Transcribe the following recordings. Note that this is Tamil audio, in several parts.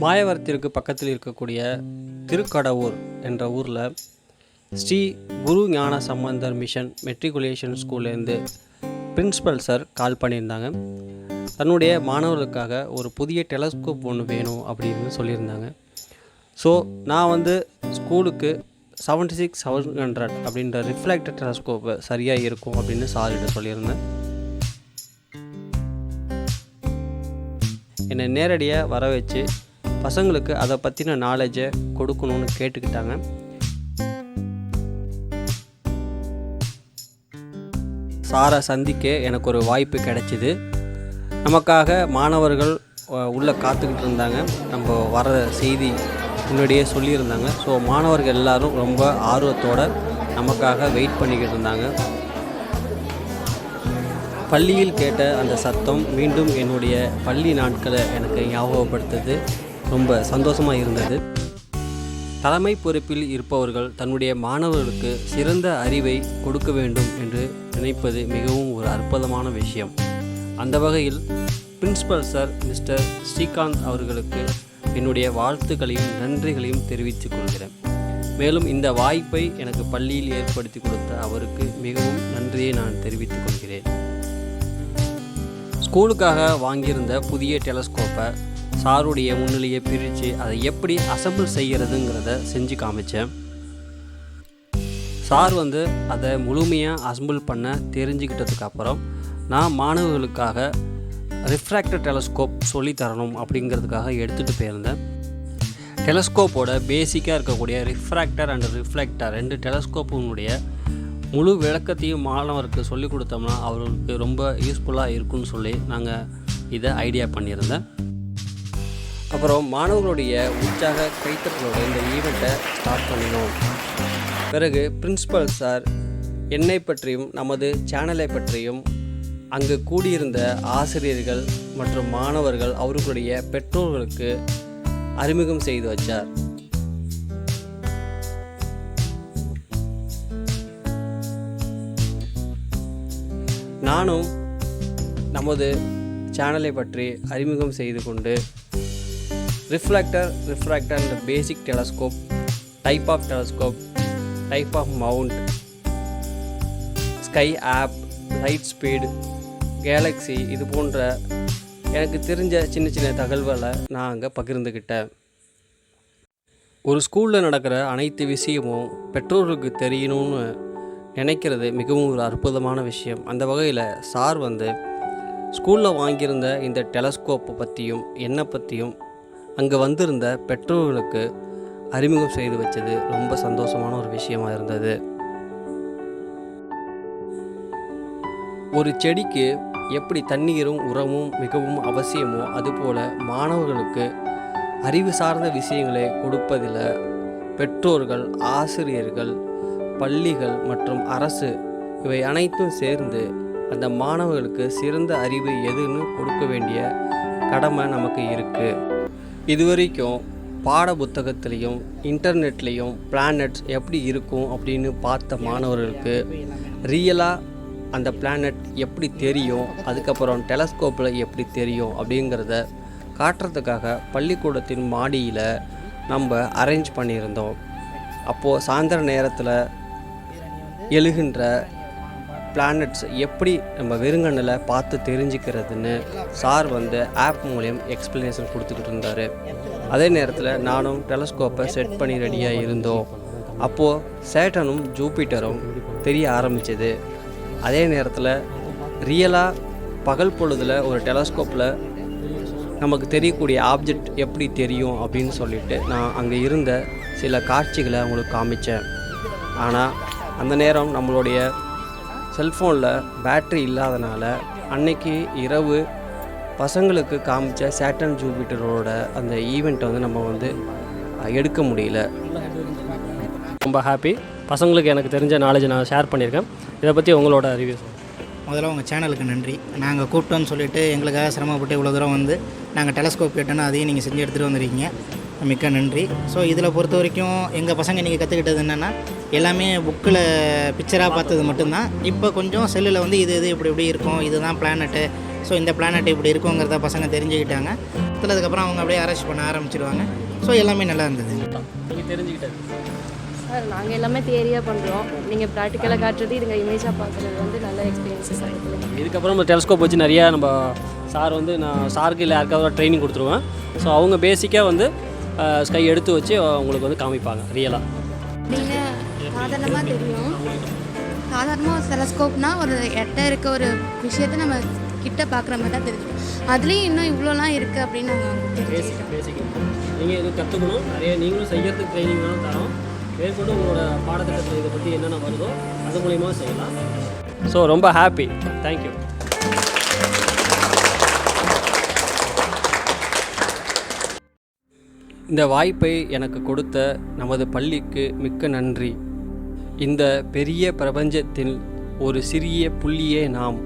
மாயவரத்திற்கு பக்கத்தில் இருக்கக்கூடிய திருக்கடவூர் என்ற ஊரில் ஸ்ரீ குரு ஞான சம்பந்தர் மிஷன் மெட்ரிகுலேஷன் ஸ்கூல்லேருந்து பிரின்ஸிபல் சார் கால் பண்ணியிருந்தாங்க. தன்னுடைய மாணவர்களுக்காக ஒரு புதிய டெலஸ்கோப் ஒன்று வேணும் அப்படின்னு சொல்லியிருந்தாங்க. ஸோ நான் ஸ்கூலுக்கு 76,700 அப்படின்ற ரிஃப்ளெக்டர் டெலஸ்கோப்பு சரியாக இருக்கும் அப்படின்னு சார்கிட்ட சொல்லியிருந்தேன். என்னை நேரடியாக வர வச்சு பசங்களுக்கு அதை பற்றின நாலேஜை கொடுக்கணும்னு கேட்டுக்கிட்டாங்க. சாரை சந்திக்க எனக்கு ஒரு வாய்ப்பு கிடைச்சிது. நமக்காக மாணவர்கள் உள்ளே காத்துக்கிட்டு இருந்தாங்க. நம்ம வர செய்தி முன்னாடியே சொல்லியிருந்தாங்க. ஸோ மாணவர்கள் எல்லோரும் ரொம்ப ஆர்வத்தோடு நமக்காக வெயிட் பண்ணிக்கிட்டு இருந்தாங்க. பள்ளியில் கேட்ட அந்த சத்தம் மீண்டும் என்னுடைய பள்ளி நாட்களை எனக்கு ஞாபகப்படுத்துது. ரொம்ப சந்தோஷமாக இருந்தது. தலைமை பொறுப்பில் இருப்பவர்கள் தன்னுடைய மாணவர்களுக்கு சிறந்த அறிவை கொடுக்க வேண்டும் என்று நினைப்பது மிகவும் ஒரு அற்புதமான விஷயம். அந்த வகையில் பிரின்ஸிபல் சார் மிஸ்டர் ஸ்ரீகாந்த் அவர்களுக்கு என்னுடைய வாழ்த்துக்களையும் நன்றிகளையும் தெரிவித்துக் கொள்கிறேன். மேலும் இந்த வாய்ப்பை எனக்கு பள்ளியில் ஏற்படுத்தி கொடுத்த அவருக்கு மிகவும் நன்றியை நான் தெரிவித்துக் கொள்கிறேன். ஸ்கூலுக்காக வாங்கியிருந்த புதிய டெலஸ்கோப்பை சாருடைய முன்னிலையை பிரித்து அதை எப்படி அசம்பிள் செய்கிறதுங்கிறத செஞ்சு காமிச்சேன். சார் அதை முழுமையாக அசம்பிள் பண்ண தெரிஞ்சுக்கிட்டதுக்கு அப்புறம் நான் மாணவர்களுக்காக ரிஃப்ராக்டர் டெலஸ்கோப் சொல்லித்தரணும் அப்படிங்கிறதுக்காக எடுத்துகிட்டு போயிருந்தேன். டெலஸ்கோப்போட பேசிக்காக இருக்கக்கூடிய ரிஃப்ராக்டர் அண்ட் ரிஃப்ளெக்டர் 2 டெலஸ்கோப்புடைய முழு விளக்கத்தையும் மாணவருக்கு சொல்லிக் கொடுத்தோம்னா அவர்களுக்கு ரொம்ப யூஸ்ஃபுல்லாக இருக்குன்னு சொல்லி நாங்கள் இதை ஐடியா பண்ணியிருந்தேன். அப்புறம் மாணவர்களுடைய உற்சாக கைத்தட்டலோட இந்த ஈவெண்ட்டை ஸ்டார்ட் பண்ணினோம். பிறகு பிரின்ஸிபல் சார் என்னை பற்றியும் நமது சேனலை பற்றியும் அங்கு கூடியிருந்த ஆசிரியர்கள் மற்றும் மாணவர்கள் அவர்களுடைய பெற்றோர்களுக்கு அறிமுகம் செய்து வச்சார். நானும் நமது சேனலை பற்றி அறிமுகம் செய்து கொண்டு refractor and basic telescope, type of telescope, type of mount, sky app, light speed, galaxy, இது போன்ற எனக்கு தெரிஞ்ச சின்ன சின்ன தகவல்களை நான் அங்கே பகிர்ந்துக்கிட்டேன். ஒரு ஸ்கூலில் நடக்கிற அனைத்து விஷயமும் பெற்றோர்களுக்கு தெரியணும்னு நினைக்கிறது மிகவும் ஒரு அற்புதமான விஷயம். அந்த வகையில் சார் ஸ்கூலில் வாங்கியிருந்த இந்த டெலஸ்கோப்பை பற்றியும் என்னை பற்றியும் அங்கே வந்திருந்த பெற்றோர்களுக்கு அறிமுகம் செய்து வச்சது ரொம்ப சந்தோஷமான ஒரு விஷயமாக இருந்தது. ஒரு செடிக்கு எப்படி தண்ணீரும் உரமும் மிகவும் அவசியமோ அதுபோல் மாணவர்களுக்கு அறிவு சார்ந்த விஷயங்களை கொடுப்பதில் பெற்றோர்கள், ஆசிரியர்கள், பள்ளிகள் மற்றும் அரசு இவை அனைத்தும் சேர்ந்து அந்த மாணவர்களுக்கு சிறந்த அறிவு எதுன்னு கொடுக்க வேண்டிய கடமை நமக்கு இருக்குது. இதுவரைக்கும் பாட புத்தகத்துலேயும் இன்டர்நெட்லேயும் பிளானட்ஸ் எப்படி இருக்கும் அப்படின்னு பார்த்த மாணவர்களுக்கு ரியலாக அந்த பிளானட் எப்படி தெரியும், அதுக்கப்புறம் டெலஸ்கோப்பில் எப்படி தெரியும் அப்படிங்கிறத காட்டுறதுக்காக பள்ளிக்கூடத்தின் மாடியில் நம்ம அரேஞ்ச் பண்ணியிருந்தோம். அப்போது சாயந்தர நேரத்தில் எழுகின்ற பிளானட்ஸ் எப்படி நம்ம வெறுங்கண்ணில் பார்த்து தெரிஞ்சுக்கிறதுன்னு சார் ஆப் மூலியம் எக்ஸ்ப்ளனேஷன் கொடுத்துக்கிட்டு இருந்தார். அதே நேரத்தில் நானும் டெலஸ்கோப்பை செட் பண்ணி ரெடியாக இருந்தோம். அப்போது சேட்டனும் ஜூபிட்டரும் தெரிய ஆரம்பித்தது. அதே நேரத்தில் ரியலாக பகல் பொழுதில் ஒரு டெலஸ்கோப்பில் நமக்கு தெரியக்கூடிய ஆப்ஜெக்ட் எப்படி தெரியும் அப்படின்னு சொல்லிட்டு நான் அங்கே இருந்த சில காட்சிகளை அவங்களுக்கு காமித்தேன். ஆனால் அந்த நேரம் நம்மளுடைய செல்ஃபோனில் பேட்ரி இல்லாதனால அன்னைக்கு இரவு பசங்களுக்கு காமிச்ச சேட்டன் ஜூபிட்டரோட அந்த ஈவெண்ட்டை நம்ம எடுக்க முடியல. ரொம்ப ஹாப்பி. பசங்களுக்கு எனக்கு தெரிஞ்ச நாலேஜை நான் ஷேர் பண்ணியிருக்கேன். இதை பற்றி உங்களோட ரிவ்யூ. முதல்ல உங்கள் சேனலுக்கு நன்றி. நாங்கள் கூப்பிட்டோன்னு சொல்லிவிட்டு எங்களுக்காக சிரமப்பட்டு இவ்வளோ தூரம் நாங்கள் டெலஸ்கோப் கேட்டோன்னா அதையும் நீங்கள் செஞ்சு எடுத்துகிட்டு வந்துருக்கீங்க. மிக்க நன்றி. ஸோ இதில் பொறுத்த வரைக்கும் எங்கள் பசங்க நீங்கள் கற்றுக்கிட்டது என்னென்னா எல்லாமே புக்கில் பிக்சராக பார்த்தது மட்டும்தான். இப்போ கொஞ்சம் செல்லில் இது இப்படி இப்படி இருக்கும், இதுதான் பிளானட்டு, ஸோ இந்த பிளானட் இப்படி இருக்குங்கிறத பசங்க தெரிஞ்சுக்கிட்டாங்க. கற்றுனதுக்கப்புறம் அவங்க அப்படியே ஆராய்ச்சி பண்ண ஆரம்பிச்சிருவாங்க. ஸோ எல்லாமே நல்லா இருந்தது. நீங்கள் தெரிஞ்சுக்கிட்டது சார் நாங்கள் எல்லாமே தியரியாக பண்ணுறோம். நீங்கள் ப்ராக்டிக்கலாக காட்டுறது இதுங்க இமேஜாக பார்க்குறது வந்து நல்ல எக்ஸ்பீரியன்ஸஸ் ஆகிருக்கு. இதுக்கப்புறம் நம்ம டெலஸ்கோப் வச்சு நிறையா நம்ம சார் வந்து நான் சாருக்கு இல்லை யாருக்காவது ட்ரைனிங் கொடுத்துருவேன். ஸோ அவங்க பேசிக்காக வந்து ஸ்கை எடுத்து வச்சு உங்களுக்கு வந்து காமிப்பாங்க ரியலாக. நீங்கள் சாதாரணமாக தெரியும், சாதாரணமாக ஒரு டெலஸ்கோப்னால் ஒரு எட்ட இருக்க ஒரு விஷயத்தை நம்ம கிட்ட பார்க்குற மாதிரி தான் தெரிஞ்சுக்கணும். அதுலேயும் இன்னும் இவ்வளோலாம் இருக்குது அப்படின்னு நாங்கள் தெரிஞ்சுக்கிட்டோம். நீங்கள் எதுவும் கற்றுக்கணும், நிறைய நீங்களும் செய்யறதுக்கு ட்ரைனிங் வேணும் தரோம். மேற்கொண்டு உங்களோட பாடத்திட்டத்தில் இதை பற்றி என்னென்ன வருதோ அது மூலிமா செய்யலாம். ஸோ ரொம்ப ஹாப்பி, தேங்க்யூ. இந்த வாய்ப்பை எனக்கு கொடுத்த நமது பள்ளிக்கு மிக்க நன்றி. இந்த பெரிய பிரபஞ்சத்தில் ஒரு சிறிய புள்ளியே நாம்.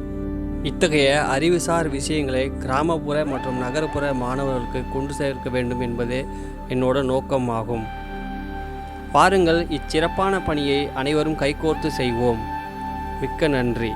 இத்தகைய அறிவுசார் விஷயங்களை கிராமப்புற மற்றும் நகர்ப்புற மாணவர்களுக்கு கொண்டு சேர்க்க வேண்டும் என்பதே என்னோட நோக்கமாகும். பாருங்கள், இச்சிறப்பான பணியை அனைவரும் கைகோர்த்து செய்வோம். மிக்க நன்றி.